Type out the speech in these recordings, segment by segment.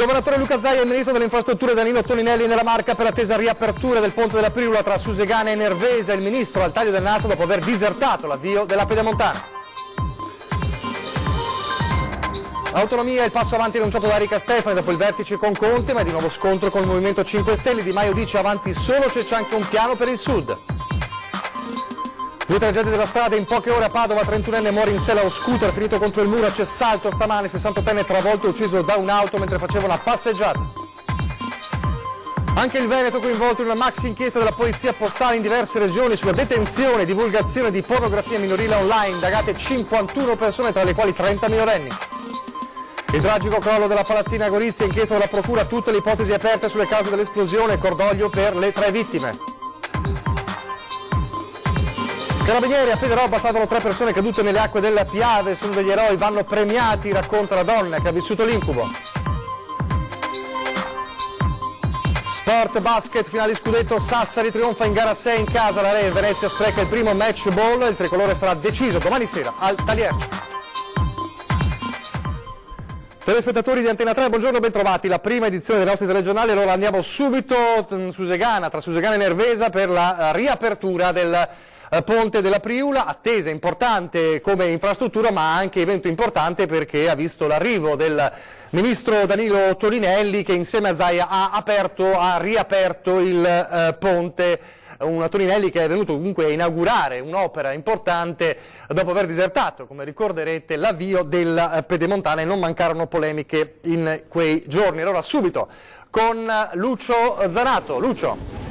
governatore Luca Zaia e il ministro delle infrastrutture Danilo Toninelli nella Marca per l'attesa riapertura del ponte della Priula tra Susegana e Nervesa. Il ministro al taglio del nastro dopo aver disertato l'avvio della Pedemontana. Autonomia è il passo avanti annunciato da Erika Stefani dopo il vertice con Conte, ma è di nuovo scontro col Movimento 5 Stelle. Di Maio dice avanti solo, c'è anche un piano per il Sud. Due tragedie della strada, in poche ore a Padova, 31enne muore in sella allo scooter finito contro il muro, c'è salto stamane, 68enne travolto e ucciso da un'auto mentre faceva una passeggiata. Anche il Veneto coinvolto in una maxi inchiesta della polizia postale in diverse regioni sulla detenzione e divulgazione di pornografia minorile online, indagate 51 persone tra le quali 30 minorenni. Il tragico crollo della palazzina a Gorizia, inchiesta della procura, tutte le ipotesi aperte sulle cause dell'esplosione, cordoglio per le 3 vittime. Carabinieri a Federobba salvano 3 persone cadute nelle acque della Piave, sono degli eroi, vanno premiati, racconta la donna che ha vissuto l'incubo. Sport basket, finale scudetto, Sassari trionfa in gara 6 in casa, la Venezia spreca il primo match ball, il tricolore sarà deciso domani sera al Taliercio. Telespettatori di Antena 3, buongiorno, bentrovati. La prima edizione dei nostri telegiornali, allora andiamo subito tra Susegana e Nervesa per la riapertura del ponte della Priula, attesa importante come infrastruttura ma anche evento importante perché ha visto l'arrivo del ministro Danilo Toninelli che insieme a Zaia ha riaperto il ponte. Un Toninelli che è venuto comunque a inaugurare un'opera importante dopo aver disertato, come ricorderete, l'avvio della Pedemontana e non mancarono polemiche in quei giorni. Allora subito con Lucio Zanato. Lucio.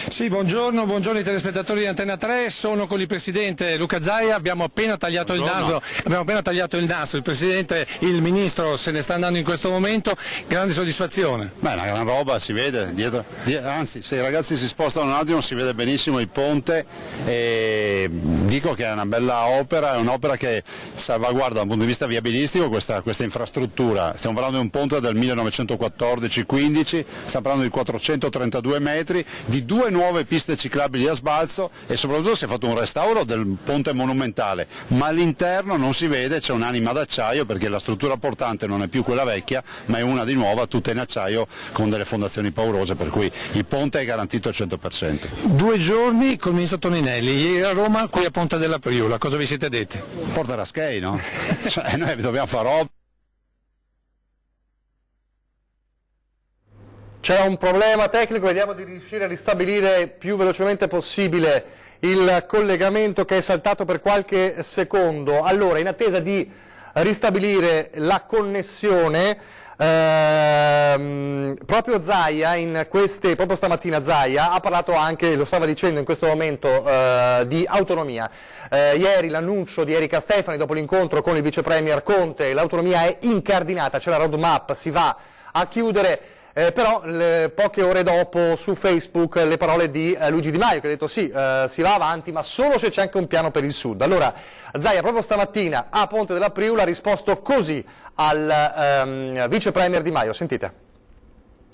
Sì, buongiorno ai telespettatori di Antena 3, sono con il Presidente Luca Zaia, abbiamo appena tagliato il nastro, il Presidente, il Ministro se ne sta andando in questo momento, grande soddisfazione. Beh, una gran roba, si vede, dietro, anzi se i ragazzi si spostano un attimo si vede benissimo il ponte e dico che è una bella opera, è un'opera che salvaguarda dal punto di vista viabilistico questa infrastruttura, stiamo parlando di un ponte del 1914-15, stiamo parlando di 432 metri, di 2 nuove piste ciclabili a sbalzo e soprattutto si è fatto un restauro del ponte monumentale, ma all'interno non si vede, c'è un'anima d'acciaio perché la struttura portante non è più quella vecchia ma è una di nuova, tutta in acciaio con delle fondazioni paurose, per cui il ponte è garantito al 100%. 2 giorni col ministro Toninelli, ieri a Roma, qui a Ponte della Priula, cosa vi siete detti? Porta Raschei, no? Cioè, noi dobbiamo fare roba. C'è un problema tecnico, vediamo di riuscire a ristabilire più velocemente possibile il collegamento che è saltato per qualche secondo. Allora, in attesa di ristabilire la connessione, proprio Zaia, proprio stamattina Zaia ha parlato anche, lo stava dicendo in questo momento, di autonomia. Ieri l'annuncio di Erika Stefani dopo l'incontro con il vice premier Conte, l'autonomia è incardinata, c'è la roadmap, si va a chiudere. Però poche ore dopo su Facebook le parole di Luigi Di Maio che ha detto sì, si va avanti ma solo se c'è anche un piano per il Sud. Allora Zaia proprio stamattina a Ponte della Priula ha risposto così al vice premier Di Maio, sentite.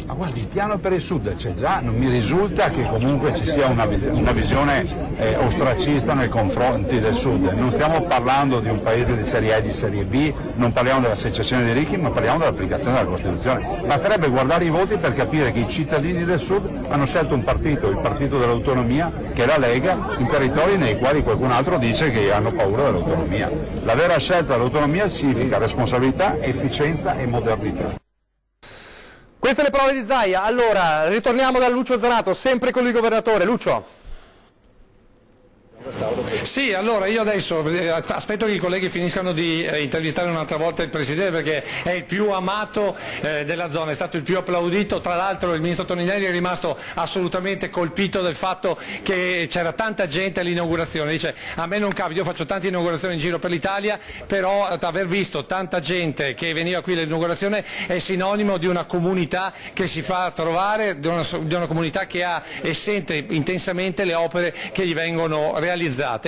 Ma guardi, il piano per il Sud c'è già, non mi risulta che comunque ci sia una visione ostracista nei confronti del Sud. Non stiamo parlando di un paese di serie A e di serie B, non parliamo della secessione dei ricchi, ma parliamo dell'applicazione della Costituzione. Basterebbe guardare i voti per capire che i cittadini del Sud hanno scelto un partito, il partito dell'autonomia, che è la Lega, in territori nei quali qualcun altro dice che hanno paura dell'autonomia. La vera scelta dell'autonomia significa responsabilità, efficienza e modernità. Queste le parole di Zaia. Allora, ritorniamo da Lucio Zanato, sempre con il governatore. Lucio. Sì, allora io adesso aspetto che i colleghi finiscano di intervistare un'altra volta il Presidente perché è il più amato della zona, è stato il più applaudito, tra l'altro il Ministro Toninelli è rimasto assolutamente colpito del fatto che c'era tanta gente all'inaugurazione, dice a me non capita, io faccio tante inaugurazioni in giro per l'Italia, però aver visto tanta gente che veniva qui all'inaugurazione è sinonimo di una comunità che si fa trovare, di una comunità che ha e sente intensamente le opere che gli vengono realizzate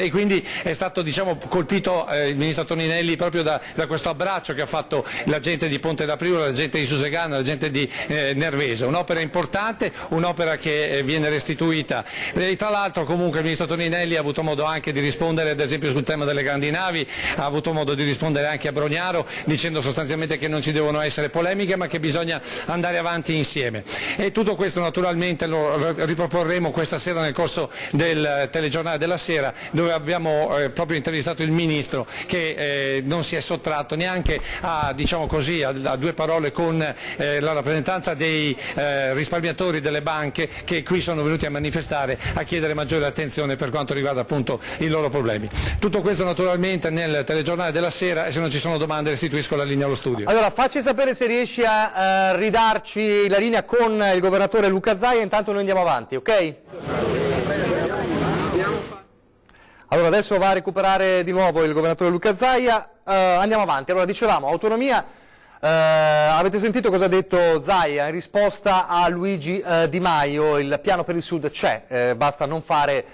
e quindi è stato colpito il ministro Toninelli proprio da questo abbraccio che ha fatto la gente di Ponte da Priula, la gente di Susegana, la gente di Nervesa. Un'opera importante, un'opera che viene restituita. Tra l'altro comunque il ministro Toninelli ha avuto modo anche di rispondere ad esempio sul tema delle grandi navi, ha avuto modo di rispondere anche a Brognaro dicendo sostanzialmente che non ci devono essere polemiche ma che bisogna andare avanti insieme. E tutto questo naturalmente lo riproporremo questa sera nel corso del telegiornale della sera, dove abbiamo proprio intervistato il ministro che non si è sottratto neanche a, a due parole con la rappresentanza dei risparmiatori delle banche che qui sono venuti a manifestare, a chiedere maggiore attenzione per quanto riguarda appunto i loro problemi. Tutto questo naturalmente nel telegiornale della sera, e se non ci sono domande restituisco la linea allo studio. Allora facci sapere se riesci a ridarci la linea con il governatore Luca Zaia, intanto noi andiamo avanti, ok? Allora adesso va a recuperare di nuovo il governatore Luca Zaia, andiamo avanti. Allora dicevamo, autonomia, avete sentito cosa ha detto Zaia in risposta a Luigi Di Maio, il piano per il Sud c'è, basta non fare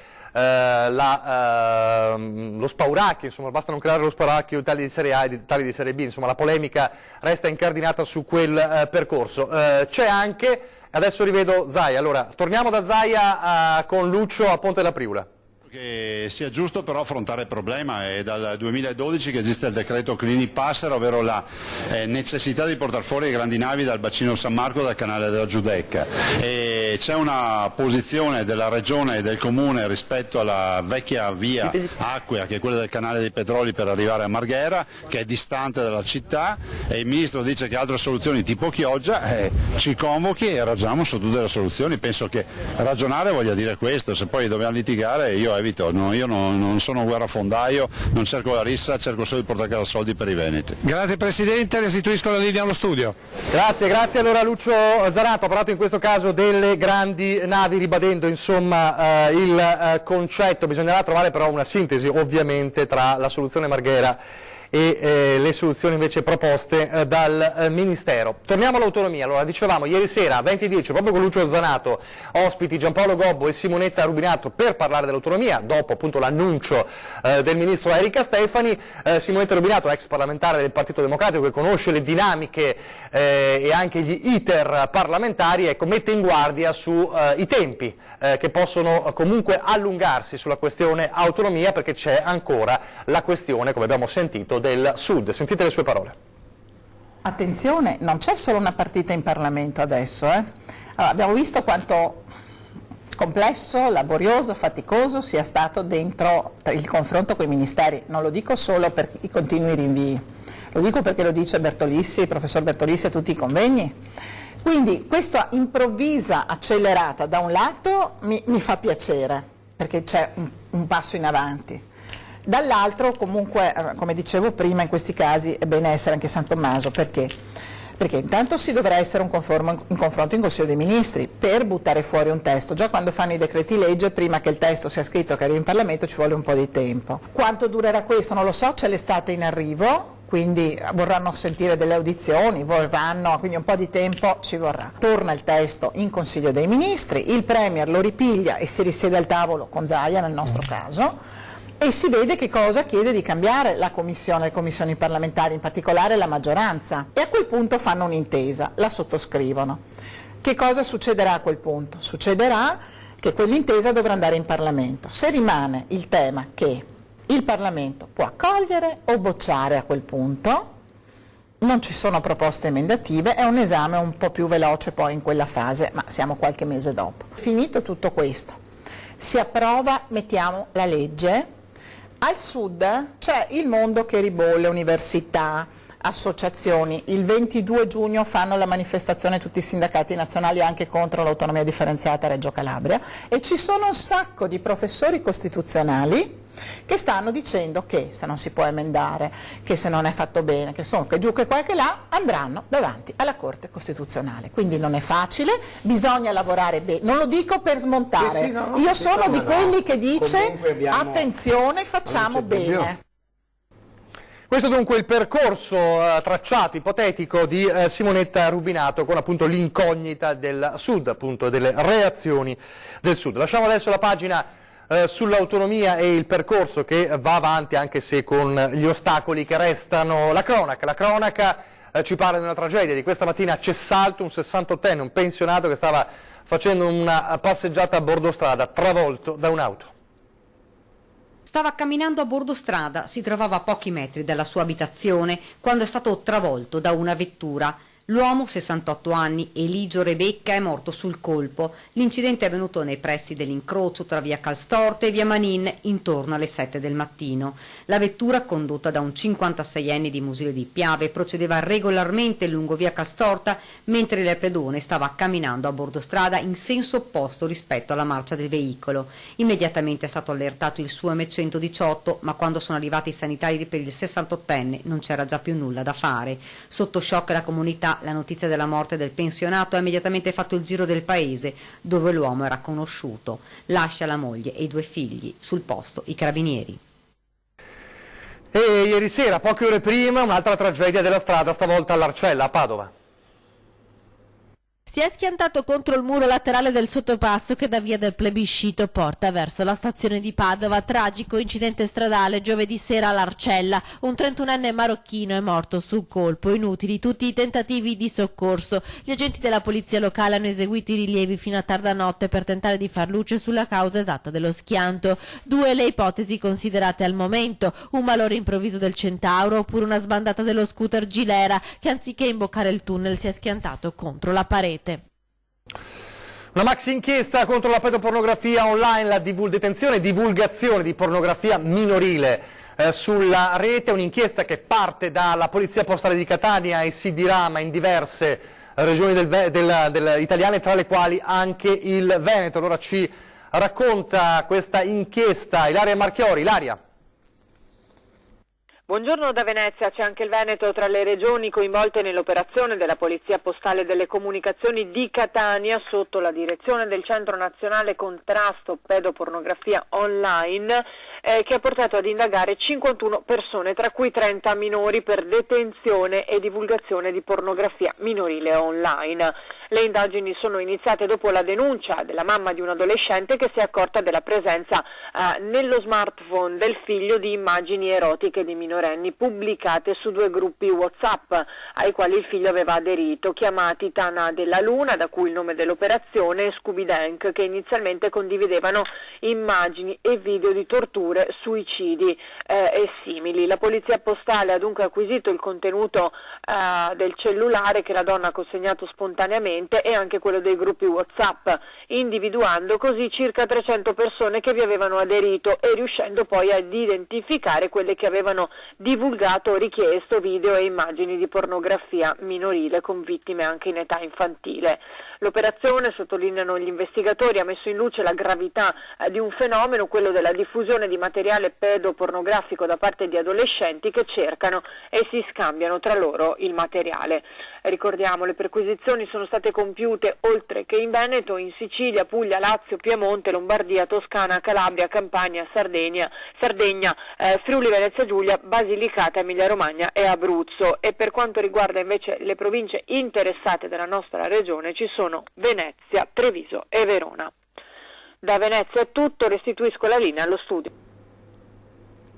lo spauracchio, insomma, basta non creare lo spauracchio di tagli di Serie A e tagli di Serie B, insomma la polemica resta incardinata su quel percorso. C'è anche, adesso rivedo Zaia, allora torniamo da Zaia con Lucio a Ponte della Priula. Che sia giusto però affrontare il problema, è dal 2012 che esiste il decreto Clini-Passera, ovvero la necessità di portare fuori le grandi navi dal bacino San Marco, dal canale della Giudecca, e c'è una posizione della regione e del comune rispetto alla vecchia via acquea che è quella del canale dei Petroli per arrivare a Marghera, che è distante dalla città, e il ministro dice che altre soluzioni tipo Chioggia, ci convochi e ragioniamo su tutte le soluzioni. Penso che ragionare voglia dire questo, se poi dobbiamo litigare io evito, io non sono guerrafondaio, non cerco la rissa, cerco solo di portare a casa soldi per i veneti. Grazie Presidente, restituisco la linea allo studio. Grazie. Allora Lucio Zanato ha parlato in questo caso delle grandi navi, ribadendo insomma il concetto. Bisognerà trovare però una sintesi ovviamente tra la soluzione Marghera e le soluzioni invece proposte dal Ministero. Torniamo all'autonomia. Allora dicevamo ieri sera 20:10 proprio con Lucio Zanato, ospiti Giampaolo Gobbo e Simonetta Rubinato per parlare dell'autonomia, dopo appunto l'annuncio del Ministro Erika Stefani. Simonetta Rubinato, ex parlamentare del Partito Democratico, che conosce le dinamiche e anche gli iter parlamentari, ecco, mette in guardia su i tempi che possono comunque allungarsi sulla questione autonomia, perché c'è ancora la questione, come abbiamo sentito, del Sud. Sentite le sue parole. Attenzione, non c'è solo una partita in Parlamento adesso. Allora, abbiamo visto quanto complesso, laborioso, faticoso sia stato dentro il confronto con i ministeri. Non lo dico solo per i continui rinvii, lo dico perché lo dice Bertolissi, il professor Bertolissi a tutti i convegni. Quindi questa improvvisa accelerata da un lato mi fa piacere, perché c'è un passo in avanti. Dall'altro comunque, come dicevo prima, in questi casi è bene essere anche San Tommaso. Perché? Perché intanto si dovrà essere un confronto in Consiglio dei Ministri per buttare fuori un testo. Già quando fanno i decreti legge, prima che il testo sia scritto e che arrivi in Parlamento ci vuole un po' di tempo. Quanto durerà questo non lo so, c'è l'estate in arrivo, quindi vorranno sentire delle audizioni, quindi un po' di tempo ci vorrà. Torna il testo in Consiglio dei Ministri, il Premier lo ripiglia e si risiede al tavolo con Zaia nel nostro caso, e si vede che cosa chiede di cambiare le commissioni parlamentari, in particolare la maggioranza, e a quel punto fanno un'intesa, la sottoscrivono. Che cosa succederà a quel punto? Succederà che quell'intesa dovrà andare in Parlamento. Se rimane il tema che il Parlamento può accogliere o bocciare a quel punto, non ci sono proposte emendative, è un esame un po' più veloce poi in quella fase, ma siamo qualche mese dopo. Finito tutto questo, si approva, mettiamo la legge. Al Sud c'è il mondo che ribolle, università, associazioni. Il 22 giugno fanno la manifestazione tutti i sindacati nazionali anche contro l'autonomia differenziata a Reggio Calabria, e ci sono un sacco di professori costituzionali che stanno dicendo che se non si può emendare, che se non è fatto bene, che giù, che qua e che là, andranno davanti alla Corte Costituzionale. Quindi non è facile, bisogna lavorare bene. Non lo dico per smontare, io sono di quelli che dice attenzione, facciamo bene. Questo dunque il percorso tracciato, ipotetico, di Simonetta Rubinato, con appunto l'incognita del Sud, appunto delle reazioni del Sud. Lasciamo adesso la pagina sull'autonomia e il percorso che va avanti, anche se con gli ostacoli che restano. La cronaca ci parla di una tragedia di questa mattina a Cessalto, un 68enne, un pensionato che stava facendo una passeggiata a bordo strada, travolto da un'auto. Stava camminando a bordo strada, si trovava a pochi metri dalla sua abitazione quando è stato travolto da una vettura. L'uomo, 68 anni, Eligio Rebecca, è morto sul colpo. L'incidente è avvenuto nei pressi dell'incrocio tra via Calstorte e via Manin intorno alle 7 del mattino. La vettura, condotta da un 56enne di Musile di Piave, procedeva regolarmente lungo via Calstorta mentre il pedone stava camminando a bordo strada in senso opposto rispetto alla marcia del veicolo. Immediatamente è stato allertato il suo M118, ma quando sono arrivati i sanitari per il 68enne non c'era già più nulla da fare. Sotto shock la comunità, la notizia della morte del pensionato ha immediatamente fatto il giro del paese, dove l'uomo era conosciuto. Lascia la moglie e i 2 figli, sul posto i carabinieri. E ieri sera, poche ore prima, un'altra tragedia della strada, stavolta all'Arcella, a Padova. Si è schiantato contro il muro laterale del sottopasso che da via del Plebiscito porta verso la stazione di Padova. Tragico incidente stradale giovedì sera all'Arcella. Un 31enne marocchino è morto sul colpo. Inutili tutti i tentativi di soccorso. Gli agenti della polizia locale hanno eseguito i rilievi fino a tarda notte per tentare di far luce sulla causa esatta dello schianto. 2 le ipotesi considerate al momento: un malore improvviso del Centauro oppure una sbandata dello scooter Gilera che anziché imboccare il tunnel si è schiantato contro la parete. Una maxi inchiesta contro la pedopornografia online, la detenzione e divulgazione di pornografia minorile sulla rete, un'inchiesta che parte dalla Polizia Postale di Catania e si dirama in diverse regioni italiane, tra le quali anche il Veneto. Allora ci racconta questa inchiesta Ilaria Marchiori. Ilaria. Buongiorno da Venezia, c'è anche il Veneto tra le regioni coinvolte nell'operazione della Polizia Postale delle Comunicazioni di Catania sotto la direzione del Centro Nazionale Contrasto Pedopornografia Online, che ha portato ad indagare 51 persone, tra cui 30 minori, per detenzione e divulgazione di pornografia minorile online. Le indagini sono iniziate dopo la denuncia della mamma di un adolescente che si è accorta della presenza nello smartphone del figlio di immagini erotiche di minorenni pubblicate su 2 gruppi WhatsApp ai quali il figlio aveva aderito, chiamati Tana della Luna, da cui il nome dell'operazione, e Scooby Dank, che inizialmente condividevano immagini e video di torture, suicidi e simili. La Polizia Postale ha dunque acquisito il contenuto del cellulare che la donna ha consegnato spontaneamente e anche quello dei gruppi WhatsApp, individuando così circa 300 persone che vi avevano aderito e riuscendo poi ad identificare quelle che avevano divulgato o richiesto video e immagini di pornografia minorile con vittime anche in età infantile. L'operazione, sottolineano gli investigatori, ha messo in luce la gravità di un fenomeno, quello della diffusione di materiale pedopornografico da parte di adolescenti che cercano e si scambiano tra loro il materiale. Ricordiamo, le perquisizioni sono state compiute oltre che in Veneto, in Sicilia, Puglia, Lazio, Piemonte, Lombardia, Toscana, Calabria, Campania, Sardegna, Friuli Venezia Giulia, Basilicata, Emilia Romagna e Abruzzo. E per quanto riguarda invece le province interessate della nostra regione ci sono Venezia, Treviso e Verona. Da Venezia è tutto, restituisco la linea allo studio.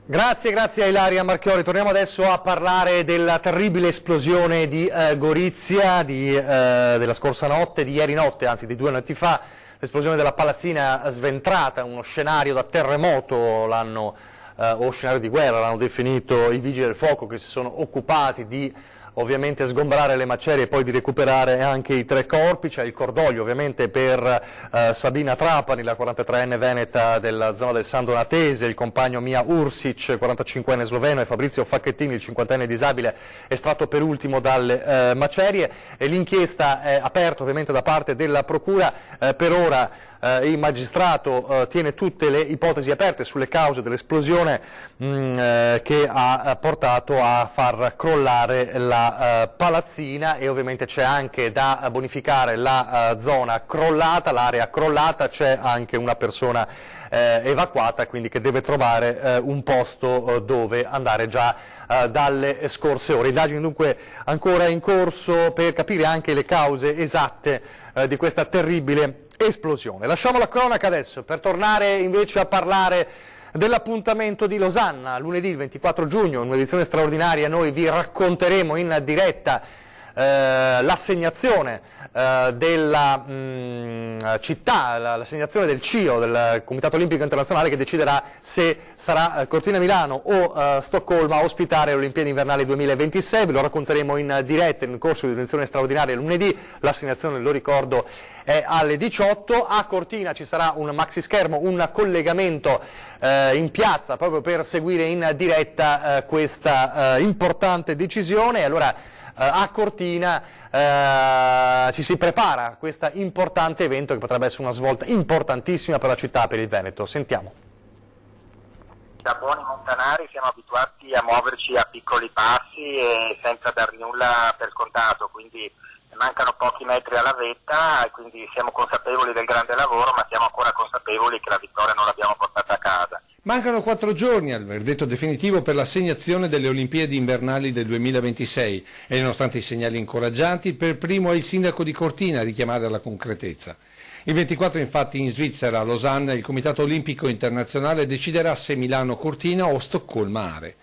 Grazie a Ilaria Marchiori. Torniamo adesso a parlare della terribile esplosione di Gorizia della scorsa notte, di ieri notte, anzi di 2 notti fa, l'esplosione della palazzina sventrata, uno scenario da terremoto o scenario di guerra l'hanno definito i vigili del fuoco, che si sono occupati di ovviamente sgombrare le macerie e poi di recuperare anche i 3 corpi. C'è il cordoglio ovviamente per Sabina Trapani, la 43enne veneta della zona del San Donatese, il compagno Mia Ursic, 45enne sloveno, e Fabrizio Facchettini, il 50enne disabile, estratto per ultimo dalle macerie. L'inchiesta è aperta ovviamente da parte della Procura. Per ora il magistrato tiene tutte le ipotesi aperte sulle cause dell'esplosione che ha portato a far crollare la palazzina, e ovviamente c'è anche da bonificare la zona crollata, l'area crollata. C'è anche una persona evacuata, quindi che deve trovare un posto dove andare già dalle scorse ore. Indagini dunque ancora in corso per capire anche le cause esatte di questa terribile esplosione. Lasciamo la cronaca adesso per tornare invece a parlare dell'appuntamento di Losanna. Lunedì il 24 giugno, in un'edizione straordinaria, noi vi racconteremo in diretta l'assegnazione della città, l'assegnazione del CIO, del Comitato Olimpico Internazionale, che deciderà se sarà Cortina Milano o Stoccolma a ospitare le Olimpiadi Invernali 2026. Ve lo racconteremo in diretta nel corso di un'edizione straordinaria lunedì. L'assegnazione, lo ricordo, è alle 18. A Cortina ci sarà un maxi schermo, un collegamento in piazza proprio per seguire in diretta questa importante decisione. Allora, a Cortina ci si prepara a questo importante evento che potrebbe essere una svolta importantissima per la città, per il Veneto. Sentiamo. Da buoni montanari siamo abituati a muoverci a piccoli passi e senza dar nulla per scontato, quindi mancano pochi metri alla vetta e quindi siamo consapevoli del grande lavoro, ma siamo ancora consapevoli che la vittoria non l'abbiamo portata a casa. Mancano 4 giorni al verdetto definitivo per l'assegnazione delle Olimpiadi Invernali del 2026 e nonostante i segnali incoraggianti, per primo è il sindaco di Cortina a richiamare alla concretezza. Il 24 infatti in Svizzera, a Losanna, il Comitato Olimpico Internazionale deciderà se Milano Cortina o Stoccolma Are.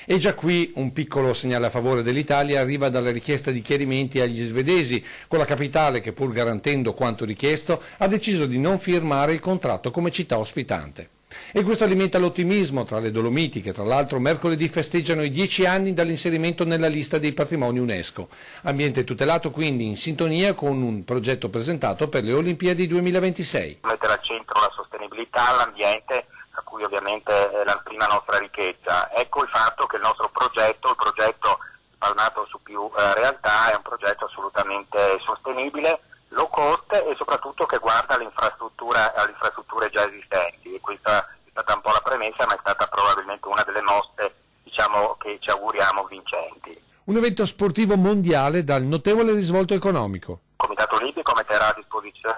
E già qui un piccolo segnale a favore dell'Italia arriva dalla richiesta di chiarimenti agli svedesi, con la capitale che, pur garantendo quanto richiesto, ha deciso di non firmare il contratto come città ospitante. E questo alimenta l'ottimismo tra le Dolomiti, che tra l'altro mercoledì festeggiano i 10 anni dall'inserimento nella lista dei patrimoni UNESCO. Ambiente tutelato quindi in sintonia con un progetto presentato per le Olimpiadi 2026. Mettere al centro la sostenibilità, l'ambiente, a cui ovviamente è la prima nostra ricchezza. Ecco il fatto che il nostro progetto, il progetto spalmato su più realtà, è un progetto assolutamente sostenibile, low cost e soprattutto che guarda alle infrastrutture già esistenti. E questa è stata un po' la premessa, ma è stata probabilmente una delle mosse, diciamo, che ci auguriamo vincenti. Un evento sportivo mondiale dal notevole risvolto economico. Il Comitato Olimpico metterà a disposizione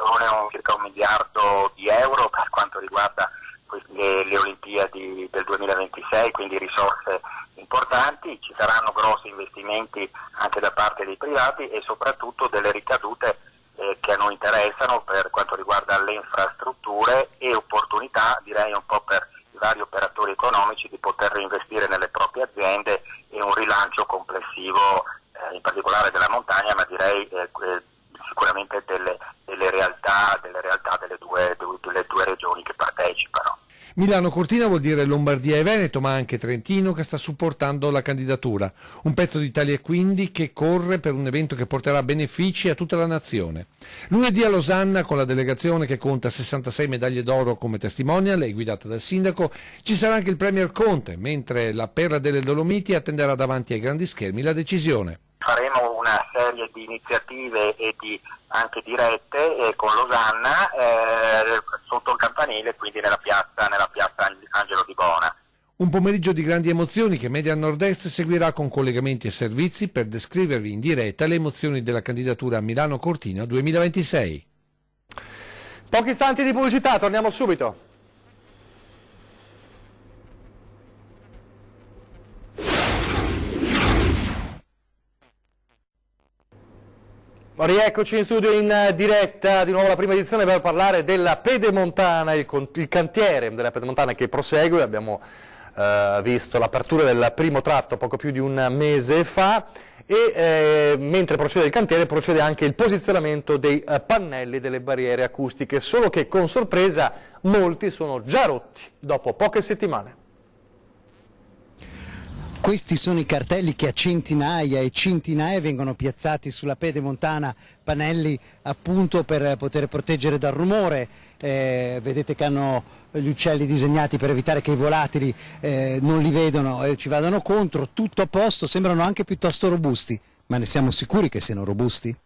circa 1 miliardo di euro per quanto riguarda le Olimpiadi del 2026, quindi risorse importanti. Ci saranno grossi investimenti anche da parte dei privati e soprattutto delle ricadute che a noi interessano per quanto riguarda le infrastrutture e opportunità, direi un po' per i vari operatori economici, di poter reinvestire nelle proprie aziende e un rilancio complessivo in particolare della montagna, ma direi sicuramente delle realtà delle due regioni che partecipano. Milano Cortina vuol dire Lombardia e Veneto, ma anche Trentino che sta supportando la candidatura. Un pezzo d'Italia quindi che corre per un evento che porterà benefici a tutta la nazione. Lunedì a Losanna, con la delegazione che conta 66 medaglie d'oro come testimonial e guidata dal sindaco, ci sarà anche il Premier Conte, mentre la Perla delle Dolomiti attenderà davanti ai grandi schermi la decisione. Faremo una serie di iniziative e anche dirette con Losanna sotto il campanile, quindi nella piazza Angelo di Bona. Un pomeriggio di grandi emozioni che Media Nord-Est seguirà con collegamenti e servizi per descrivervi in diretta le emozioni della candidatura a Milano Cortina 2026. Pochi istanti di pubblicità, torniamo subito. Rieccoci in studio in diretta, di nuovo la prima edizione per parlare della Pedemontana, il cantiere della Pedemontana che prosegue. Abbiamo visto l'apertura del primo tratto poco più di un mese fa e mentre procede il cantiere procede anche il posizionamento dei pannelli delle barriere acustiche, solo che con sorpresa molti sono già rotti dopo poche settimane. Questi sono i cartelli che a centinaia e centinaia vengono piazzati sulla Pedemontana, pannelli appunto per poter proteggere dal rumore. Vedete che hanno gli uccelli disegnati per evitare che i volatili non li vedano e ci vadano contro, tutto a posto, sembrano anche piuttosto robusti, ma ne siamo sicuri che siano robusti?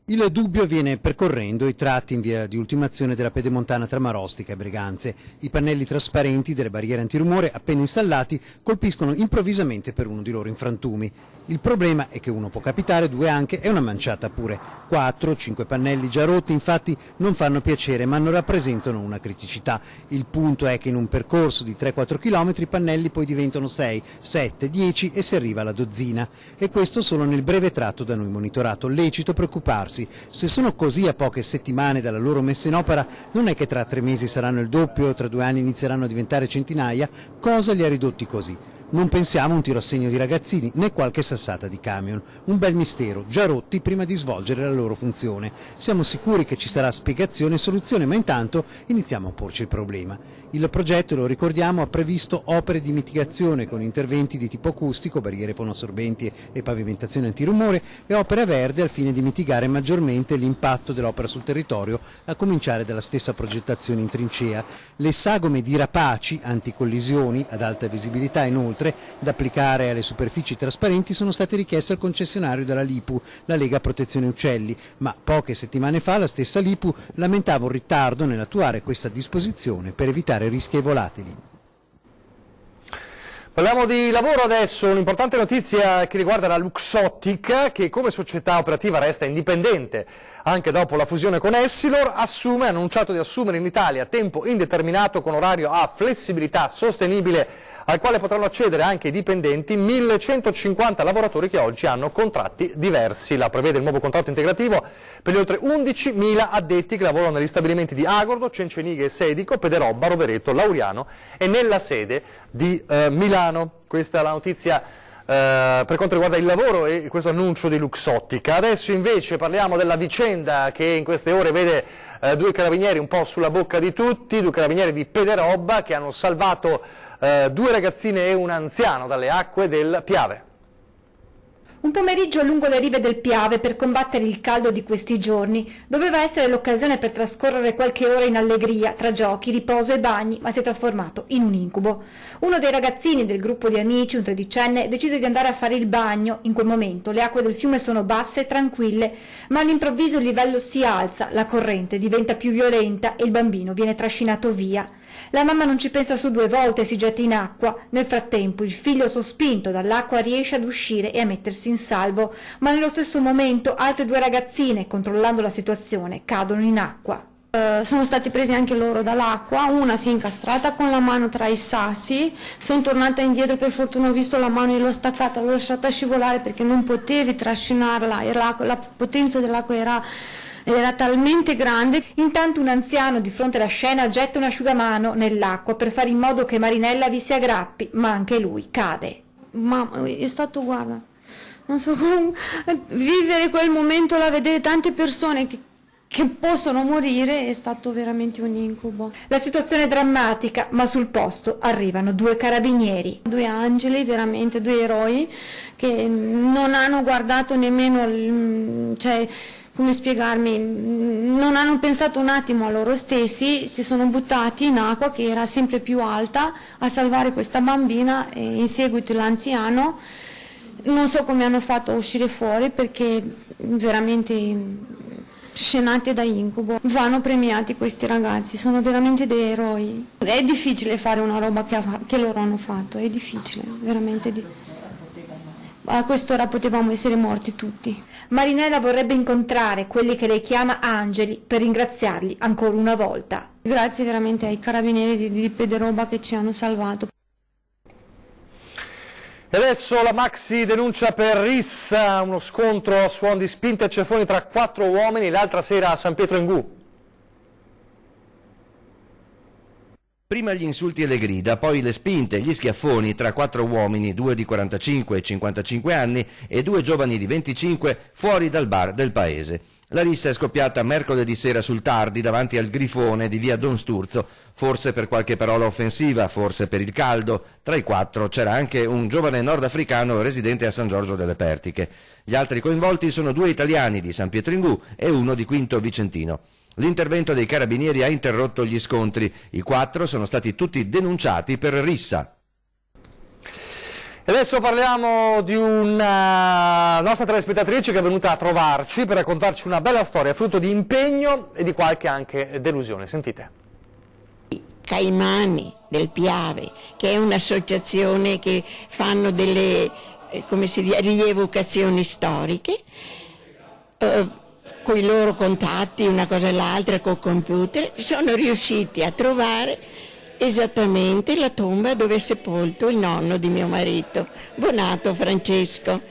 Il dubbio viene percorrendo i tratti in via di ultimazione della Pedemontana tra Marostica e Breganze. I pannelli trasparenti delle barriere antirumore appena installati colpiscono improvvisamente per uno di loro in frantumi. Il problema è che uno può capitare, due anche e una manciata pure. 4 o 5 pannelli già rotti infatti non fanno piacere ma non rappresentano una criticità. Il punto è che in un percorso di 3-4 km i pannelli poi diventano 6, 7, 10 e si arriva alla dozzina. E questo solo nel breve tratto da noi monitorato. Lecito preoccuparsi ragazzi. Se sono così a poche settimane dalla loro messa in opera, non è che tra 3 mesi saranno il doppio, tra 2 anni inizieranno a diventare centinaia. Cosa li ha ridotti così? Non pensiamo un tiro a segno di ragazzini né qualche sassata di camion, un bel mistero, già rotti prima di svolgere la loro funzione. Siamo sicuri che ci sarà spiegazione e soluzione, ma intanto iniziamo a porci il problema. Il progetto, lo ricordiamo, ha previsto opere di mitigazione con interventi di tipo acustico, barriere fonoassorbenti e pavimentazione antirumore e opere a verde al fine di mitigare maggiormente l'impatto dell'opera sul territorio, a cominciare dalla stessa progettazione in trincea. Le sagome di rapaci anticollisioni ad alta visibilità inoltre da applicare alle superfici trasparenti sono state richieste al concessionario della Lipu, la Lega Protezione Uccelli, ma poche settimane fa la stessa Lipu lamentava un ritardo nell'attuare questa disposizione per evitare rischi ai volatili. Parliamo di lavoro adesso, un'importante notizia che riguarda la Luxottica, che come società operativa resta indipendente anche dopo la fusione con Essilor, ha annunciato di assumere in Italia a tempo indeterminato con orario a flessibilità sostenibile, al quale potranno accedere anche i dipendenti, 1150 lavoratori che oggi hanno contratti diversi. La prevede il nuovo contratto integrativo per gli oltre 11.000 addetti che lavorano negli stabilimenti di Agordo, Cencenighe e Sedico, Pederobba, Rovereto, Lauriano e nella sede di Milano. Questa è la notizia per quanto riguarda il lavoro e questo annuncio di Luxottica. Adesso invece parliamo della vicenda che in queste ore vede 2 carabinieri un po' sulla bocca di tutti, 2 carabinieri di Pederobba che hanno salvato 2 ragazzine e un anziano dalle acque del Piave. Un pomeriggio lungo le rive del Piave per combattere il caldo di questi giorni. Doveva essere l'occasione per trascorrere qualche ora in allegria, tra giochi, riposo e bagni, ma si è trasformato in un incubo. Uno dei ragazzini del gruppo di amici, un 13enne, decide di andare a fare il bagno. In quel momento le acque del fiume sono basse e tranquille, ma all'improvviso il livello si alza, la corrente diventa più violenta e il bambino viene trascinato via. La mamma non ci pensa su 2 volte e si getta in acqua. Nel frattempo il figlio, sospinto dall'acqua, riesce ad uscire e a mettersi in salvo, ma nello stesso momento altre 2 ragazzine, controllando la situazione, cadono in acqua. Sono stati presi anche loro dall'acqua, una si è incastrata con la mano tra i sassi, sono tornata indietro, per fortuna ho visto la mano e l'ho staccata, l'ho lasciata scivolare perché non potevi trascinarla, la potenza dell'acqua era talmente grande. Intanto un anziano di fronte alla scena getta un asciugamano nell'acqua per fare in modo che Marinella vi si aggrappi, ma anche lui cade. Ma è stato, guarda, non so come vivere quel momento, la vedere tante persone che possono morire, è stato veramente un incubo. La situazione è drammatica, ma sul posto arrivano 2 carabinieri. 2 angeli, veramente 2 eroi, che non hanno guardato nemmeno, come spiegarmi, non hanno pensato un attimo a loro stessi, si sono buttati in acqua che era sempre più alta a salvare questa bambina e in seguito l'anziano. Non so come hanno fatto a uscire fuori perché veramente scenate da incubo. Vanno premiati questi ragazzi, sono veramente dei eroi. È difficile fare una roba che loro hanno fatto, è difficile, veramente difficile. A quest'ora potevamo essere morti tutti. Marinella vorrebbe incontrare quelli che lei chiama angeli per ringraziarli ancora una volta. Grazie veramente ai carabinieri di Pederobba che ci hanno salvato. E adesso la maxi denuncia per rissa, uno scontro a suon di spinte e ceffoni tra 4 uomini l'altra sera a San Pietro in Gu. Prima gli insulti e le grida, poi le spinte e gli schiaffoni tra 4 uomini, 2 di 45 e 55 anni e 2 giovani di 25 fuori dal bar del paese. La rissa è scoppiata mercoledì sera sul tardi davanti al Grifone di via Don Sturzo, forse per qualche parola offensiva, forse per il caldo. Tra i 4 c'era anche un giovane nordafricano residente a San Giorgio delle Pertiche. Gli altri coinvolti sono 2 italiani di San Pietro in Gu e 1 di Quinto Vicentino. L'intervento dei carabinieri ha interrotto gli scontri. I 4 sono stati tutti denunciati per rissa. E adesso parliamo di una nostra telespettatrice che è venuta a trovarci per raccontarci una bella storia, frutto di impegno e di qualche anche delusione. Sentite. Caimani del Piave, che è un'associazione che fanno delle rievocazioni storiche, con i loro contatti, una cosa e l'altra, col computer, sono riusciti a trovare esattamente la tomba dove è sepolto il nonno di mio marito, Bonato Francesco,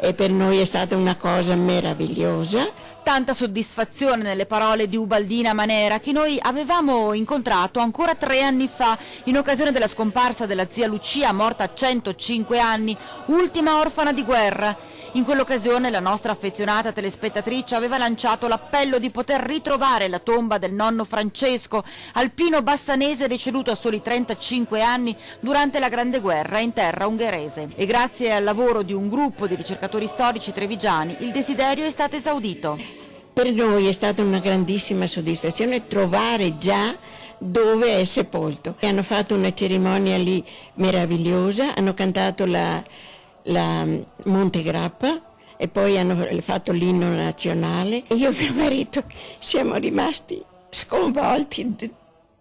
e per noi è stata una cosa meravigliosa Tanta soddisfazione nelle parole di Ubaldina Manera, che noi avevamo incontrato ancora 3 anni fa in occasione della scomparsa della zia Lucia, morta a 105 anni, ultima orfana di guerra. In quell'occasione la nostra affezionata telespettatrice aveva lanciato l'appello di poter ritrovare la tomba del nonno Francesco, alpino bassanese deceduto a soli 35 anni durante la Grande Guerra in terra ungherese. E grazie al lavoro di un gruppo di ricercatori storici trevigiani il desiderio è stato esaudito. Per noi è stata una grandissima soddisfazione trovare già dove è sepolto. Hanno fatto una cerimonia lì meravigliosa, hanno cantato la Monte Grappa e poi hanno fatto l'inno nazionale. Io e mio marito siamo rimasti sconvolti,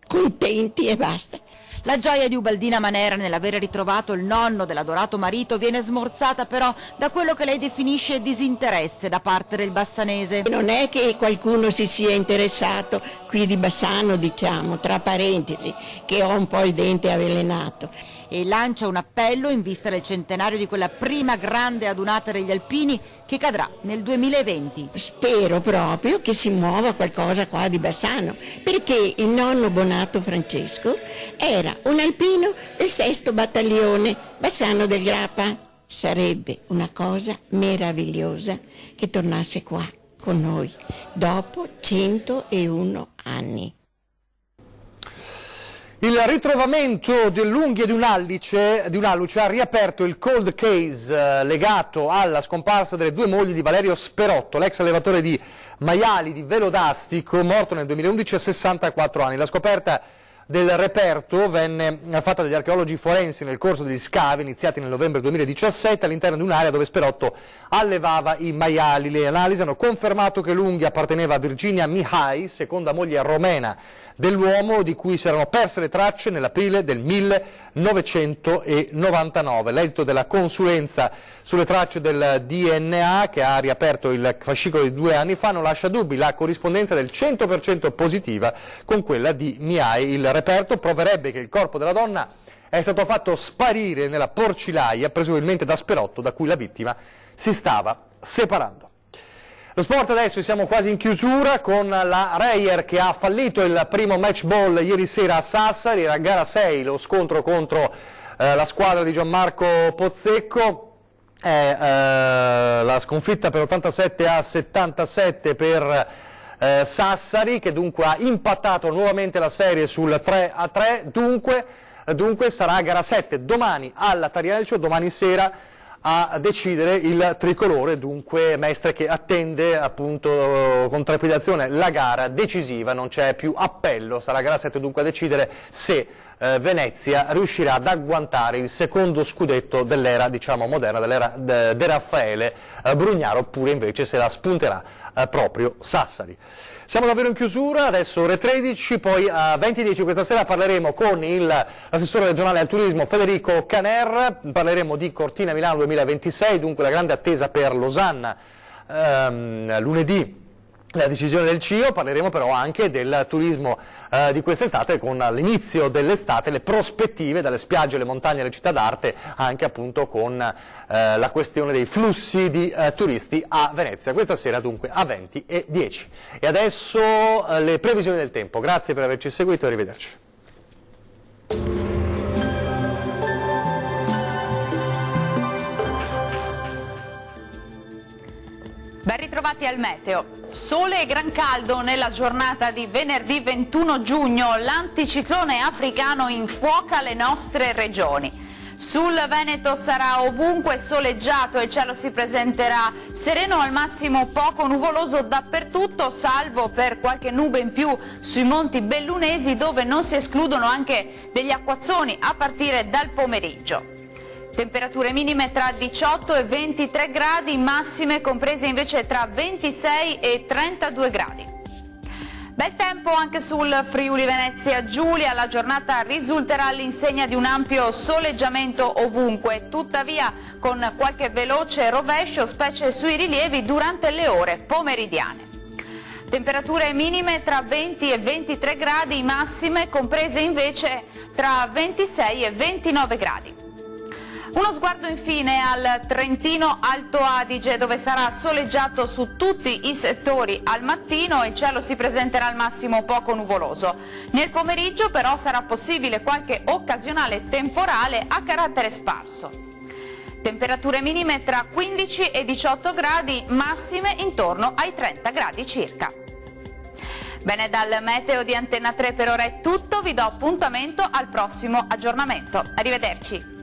contenti e basta. La gioia di Ubaldina Manera nell'avere ritrovato il nonno dell'adorato marito viene smorzata però da quello che lei definisce disinteresse da parte del bassanese. Non è che qualcuno si sia interessato qui di Bassano, diciamo, tra parentesi, che ho un po' il dente avvelenato. E lancia un appello in vista del centenario di quella prima grande adunata degli alpini che cadrà nel 2020. Spero proprio che si muova qualcosa qua di Bassano, perché il nonno Bonato Francesco era un alpino del 6° battaglione Bassano del Grappa. Sarebbe una cosa meravigliosa che tornasse qua con noi dopo 101 anni. Il ritrovamento dell'unghia di un'alluce ha riaperto il cold case legato alla scomparsa delle 2 mogli di Valerio Sperotto, l'ex allevatore di maiali di Velodastico, morto nel 2011 a 64 anni. La scoperta del reperto venne fatta dagli archeologi forensi nel corso degli scavi iniziati nel novembre 2017 all'interno di un'area dove Sperotto allevava i maiali. Le analisi hanno confermato che l'unghia apparteneva a Virginia Mihai, seconda moglie romena dell'uomo, di cui si erano perse le tracce nell'aprile del 1999. L'esito della consulenza sulle tracce del DNA, che ha riaperto il fascicolo di 2 anni fa, non lascia dubbi. La corrispondenza del 100% positiva con quella di Mihai. Il reperto proverebbe che il corpo della donna è stato fatto sparire nella porcilaia, presumibilmente da Sperotto, da cui la vittima si stava separando. Lo sport adesso, siamo quasi in chiusura con la Reyer che ha fallito il primo match ball ieri sera a Sassari, era gara 6, lo scontro contro la squadra di Gianmarco Pozzecco, la sconfitta per 87-77 per Sassari, che dunque ha impattato nuovamente la serie sul 3-3, dunque sarà gara 7 domani alla Tarielcio, domani sera, a decidere il tricolore. Dunque Mestre che attende appunto con trepidazione la gara decisiva, non c'è più appello, sarà gara 7 dunque a decidere se Venezia riuscirà ad agguantare il secondo scudetto dell'era, diciamo, moderna, dell'era De Raffaele Brugnaro, oppure invece se la spunterà proprio Sassari. Siamo davvero in chiusura, adesso ore 13, poi a 20:10 questa sera parleremo con l'assessore regionale al turismo Federico Caner, parleremo di Cortina Milano 2026, dunque la grande attesa per Losanna lunedì. La decisione del CIO, parleremo però anche del turismo di quest'estate, con l'inizio dell'estate, le prospettive dalle spiagge, le montagne e le città d'arte, anche appunto con la questione dei flussi di turisti a Venezia. Questa sera dunque a 20:10. E adesso le previsioni del tempo. Grazie per averci seguito e arrivederci. Ben ritrovati al meteo. Sole e gran caldo nella giornata di venerdì 21 giugno. L'anticiclone africano infuoca le nostre regioni. Sul Veneto sarà ovunque soleggiato e il cielo si presenterà sereno, al massimo poco nuvoloso dappertutto, salvo per qualche nube in più sui monti bellunesi, dove non si escludono anche degli acquazzoni a partire dal pomeriggio. Temperature minime tra 18 e 23 gradi, massime comprese invece tra 26 e 32 gradi. Bel tempo anche sul Friuli Venezia Giulia, la giornata risulterà all'insegna di un ampio soleggiamento ovunque, tuttavia con qualche veloce rovescio, specie sui rilievi durante le ore pomeridiane. Temperature minime tra 20 e 23 gradi, massime comprese invece tra 26 e 29 gradi. Uno sguardo infine al Trentino Alto Adige, dove sarà soleggiato su tutti i settori al mattino e il cielo si presenterà al massimo poco nuvoloso. Nel pomeriggio però sarà possibile qualche occasionale temporale a carattere sparso. Temperature minime tra 15 e 18 gradi, massime intorno ai 30 gradi circa. Bene, dal meteo di Antenna 3 per ora è tutto, vi do appuntamento al prossimo aggiornamento. Arrivederci.